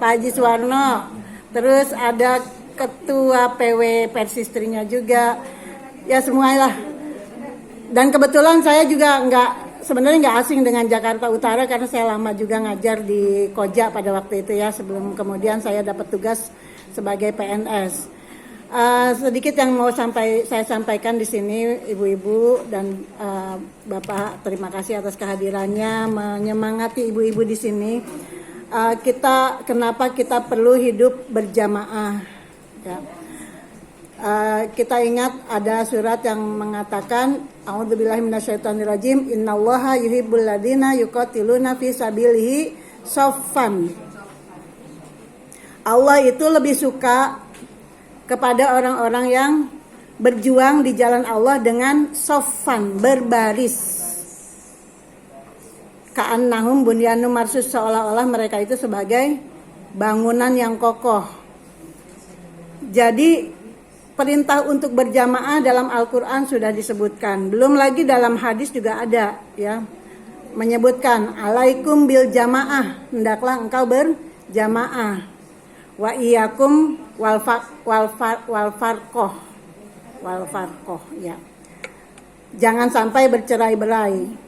Pak Haji Suwarno, terus ada Ketua PW Persistrinya juga, ya semuanya lah. Dan kebetulan saya juga sebenarnya nggak asing dengan Jakarta Utara karena saya lama juga ngajar di Koja pada waktu itu ya, sebelum kemudian saya dapat tugas sebagai PNS. Sedikit yang mau saya sampaikan di sini, ibu-ibu dan Bapak, terima kasih atas kehadirannya, menyemangati ibu-ibu di sini. Kenapa kita perlu hidup berjamaah? Ya. Kita ingat ada surat yang mengatakan A'udzubillahi minasyaitonirrajim, innallaha yuhibbul ladzina yuqatiluna fi sabilihi shaffan. Allah itu lebih suka kepada orang-orang yang berjuang di jalan Allah dengan shaffan, berbaris. Ka'annahum bunyanun marsus, seolah-olah mereka itu sebagai bangunan yang kokoh. Jadi perintah untuk berjamaah dalam Al-Quran sudah disebutkan. Belum lagi dalam hadis juga ada ya, menyebutkan alaikum bil jamaah, hendaklah engkau berjamaah. Wa iyyakum wal farqoh ya. Jangan sampai bercerai-berai.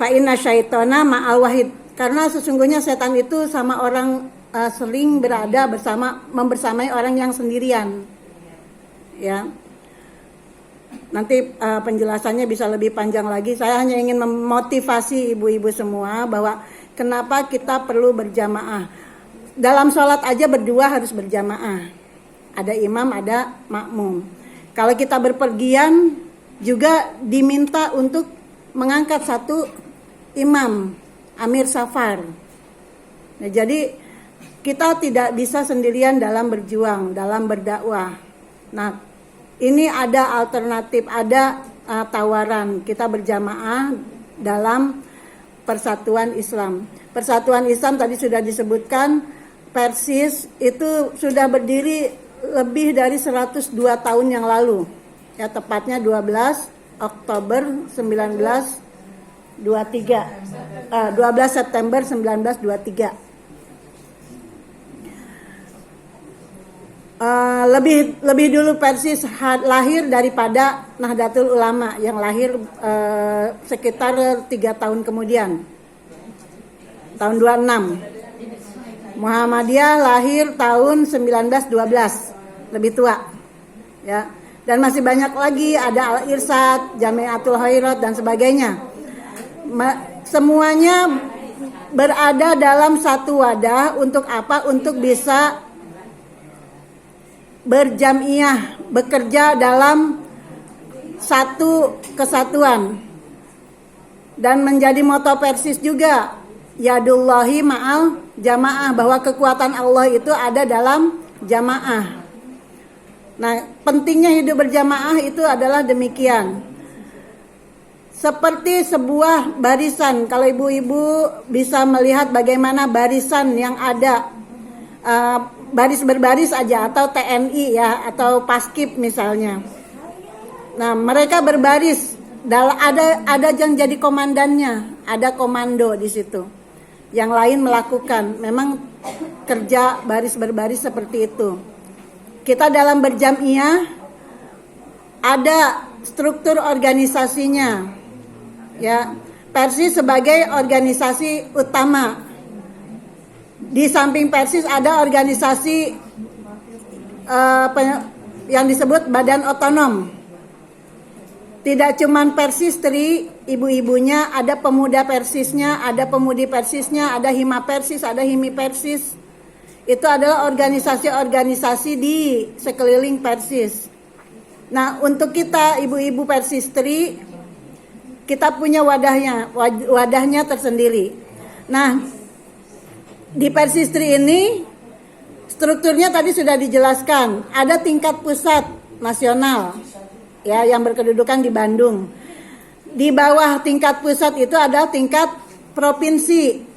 Fa inna syaitona ma'al wahid, karena sesungguhnya setan itu sama orang sering berada membersamai orang yang sendirian. Ya, nanti penjelasannya bisa lebih panjang lagi. Saya hanya ingin memotivasi ibu-ibu semua bahwa kenapa kita perlu berjamaah. Dalam sholat aja berdua harus berjamaah. Ada imam, ada makmum. Kalau kita berpergian juga diminta untuk mengangkat satu imam, amir safar. Nah, jadi kita tidak bisa sendirian dalam berjuang, dalam berdakwah. Nah, ini ada alternatif, ada tawaran kita berjamaah dalam Persatuan Islam. Persatuan Islam tadi sudah disebutkan, Persis itu sudah berdiri lebih dari 102 tahun yang lalu. Ya, tepatnya 12 Oktober 1923. 12 September 1923. Lebih dulu Persis lahir daripada Nahdlatul Ulama yang lahir sekitar 3 tahun kemudian, tahun 26. Muhammadiyah lahir tahun 1912, lebih tua ya. Dan masih banyak lagi, ada Al-Irsyad, Jamiatul Khairat dan sebagainya. Semuanya berada dalam satu wadah untuk apa? Untuk bisa berjamiah, bekerja dalam satu kesatuan. Dan menjadi moto Persis juga, yadullahi ma'al jamaah, bahwa kekuatan Allah itu ada dalam jamaah. Nah, pentingnya hidup berjamaah itu adalah demikian. Seperti sebuah barisan, kalau ibu-ibu bisa melihat bagaimana barisan yang ada, baris berbaris aja, atau TNI ya, atau Paskib misalnya. Nah, mereka berbaris, ada yang jadi komandannya, ada komando di situ. Yang lain melakukan, memang kerja baris berbaris seperti itu. Kita dalam berjamiah ada struktur organisasinya. Ya, Persis sebagai organisasi utama. Di samping Persis ada organisasi yang disebut Badan Otonom. Tidak cuman Persistri, ibu-ibunya, ada pemuda Persisnya, ada pemudi Persisnya, ada Hima Persis, ada Himi Persis. Itu adalah organisasi-organisasi di sekeliling Persis. Nah, untuk kita ibu-ibu Persistri, kita punya wadahnya tersendiri. Nah, di Persistri ini strukturnya tadi sudah dijelaskan. Ada tingkat pusat nasional ya, yang berkedudukan di Bandung. Di bawah tingkat pusat itu ada tingkat provinsi.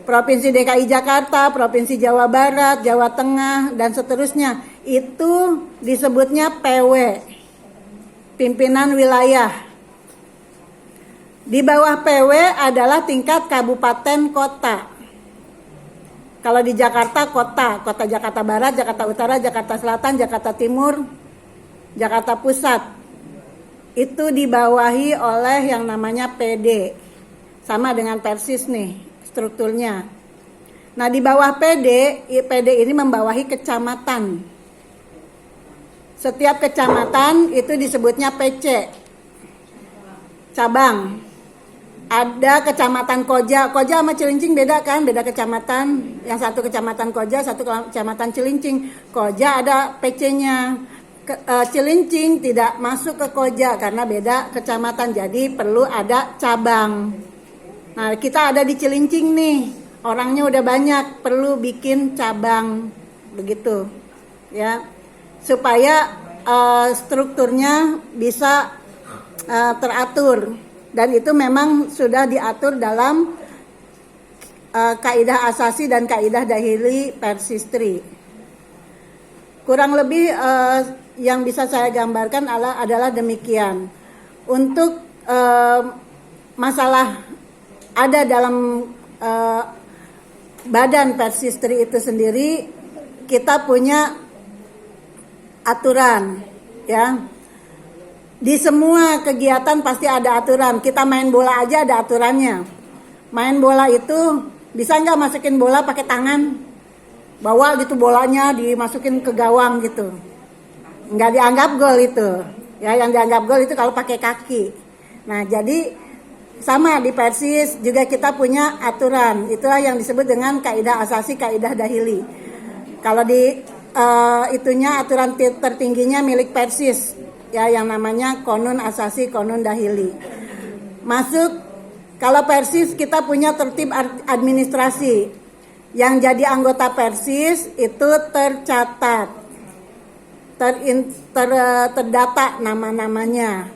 Provinsi DKI Jakarta, Provinsi Jawa Barat, Jawa Tengah, dan seterusnya. Itu disebutnya PW, pimpinan wilayah. Di bawah PW adalah tingkat kabupaten kota. Kalau di Jakarta kota Jakarta Barat, Jakarta Utara, Jakarta Selatan, Jakarta Timur, Jakarta Pusat. Itu dibawahi oleh yang namanya PD. Sama dengan Persis nih strukturnya. Nah, di bawah PD ini membawahi kecamatan. Setiap kecamatan itu disebutnya PC. Cabang. Ada kecamatan Koja sama Cilincing beda kan? Beda kecamatan. Yang satu kecamatan Koja, satu kecamatan Cilincing. Koja ada PC-nya. Cilincing tidak masuk ke Koja karena beda kecamatan. Jadi perlu ada cabang. Nah, kita ada di Cilincing nih. Orangnya udah banyak, perlu bikin cabang. Begitu. Ya. Supaya strukturnya bisa teratur. Dan itu memang sudah diatur dalam kaidah asasi dan kaidah dahili Persistri. Kurang lebih yang bisa saya gambarkan adalah demikian. Untuk masalah ada dalam badan Persistri itu sendiri, kita punya aturan, ya. Di semua kegiatan pasti ada aturan. Kita main bola aja ada aturannya. Main bola itu bisa nggak masukin bola pakai tangan? Bawa gitu bolanya dimasukin ke gawang gitu. Nggak dianggap gol itu. Ya, yang dianggap gol itu kalau pakai kaki. Nah, jadi sama di Persis juga kita punya aturan. Itulah yang disebut dengan kaidah asasi, kaidah dahili. Kalau di itunya aturan tertingginya milik Persis. Ya, yang namanya konun asasi, konun dahili. Masuk, kalau Persis kita punya tertib administrasi. Yang jadi anggota Persis itu tercatat, terdata nama-namanya,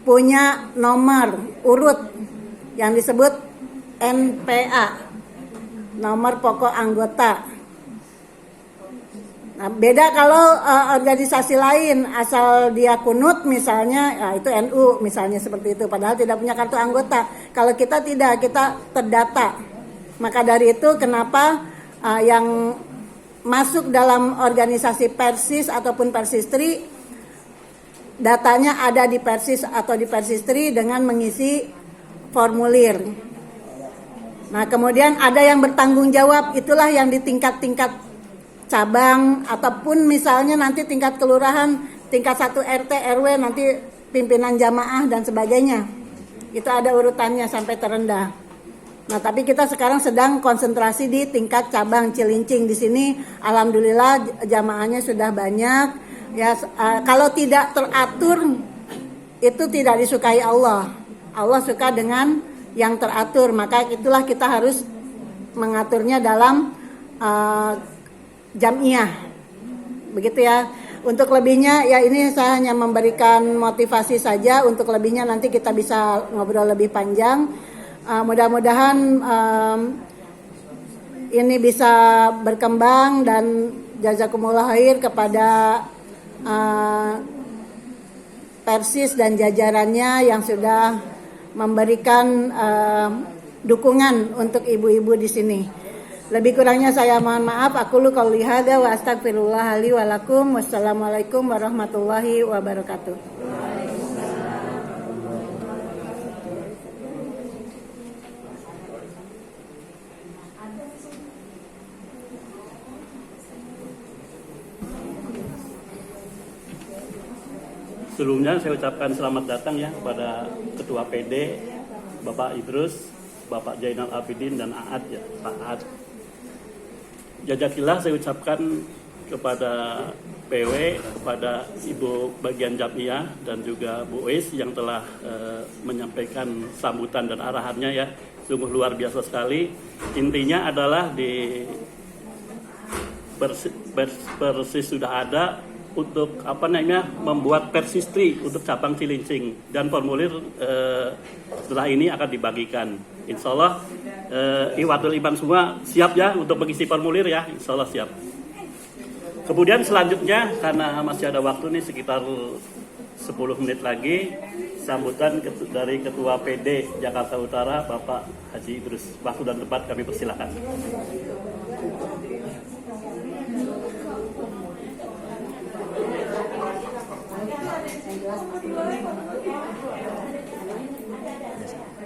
punya nomor urut yang disebut NPA, nomor pokok anggota. Nah, beda kalau organisasi lain asal dia kunut misalnya, ya itu NU misalnya seperti itu, padahal tidak punya kartu anggota. Kalau kita tidak, kita terdata. Maka dari itu kenapa yang masuk dalam organisasi Persis ataupun Persistri, datanya ada di Persis atau di Persistri dengan mengisi formulir. Nah, kemudian ada yang bertanggung jawab, itulah yang di tingkat-tingkat cabang ataupun misalnya nanti tingkat kelurahan, tingkat 1 RT RW, nanti pimpinan jamaah dan sebagainya. Itu ada urutannya sampai terendah. Nah, tapi kita sekarang sedang konsentrasi di tingkat cabang Cilincing. Di sini alhamdulillah jamaahnya sudah banyak. Ya, kalau tidak teratur itu tidak disukai Allah. Allah suka dengan yang teratur, maka itulah kita harus mengaturnya dalam jamiah, begitu ya. Untuk lebihnya ya ini saya hanya memberikan motivasi saja. Untuk lebihnya nanti kita bisa ngobrol lebih panjang. Mudah-mudahan ini bisa berkembang dan jazakumullah khair kepada Persis dan jajarannya yang sudah memberikan dukungan untuk ibu-ibu di sini. Lebih kurangnya saya mohon maaf. Aku lu qauli hadza wa astaghfirullah li wa lakum. Wassalamualaikum warahmatullahi wabarakatuh. Sebelumnya saya ucapkan selamat datang ya kepada Ketua PD Bapak Idrus, Bapak Zainal Abidin dan Aad ya, Pak Aad. Jazakillah saya ucapkan kepada PW, kepada Ibu bagian Jamiah dan juga Bu Ois yang telah menyampaikan sambutan dan arahannya ya. Sungguh luar biasa sekali. Intinya adalah di Persis sudah ada untuk membuat Persistri untuk cabang Cilincing, dan formulir setelah ini akan dibagikan. Insya Allah Iwadul Iman semua siap ya untuk mengisi formulir ya, insya Allah siap. Kemudian selanjutnya karena masih ada waktu nih sekitar 10 menit lagi, sambutan dari Ketua PD Jakarta Utara Bapak Haji Idrus. Waktu dan tempat kami persilakan.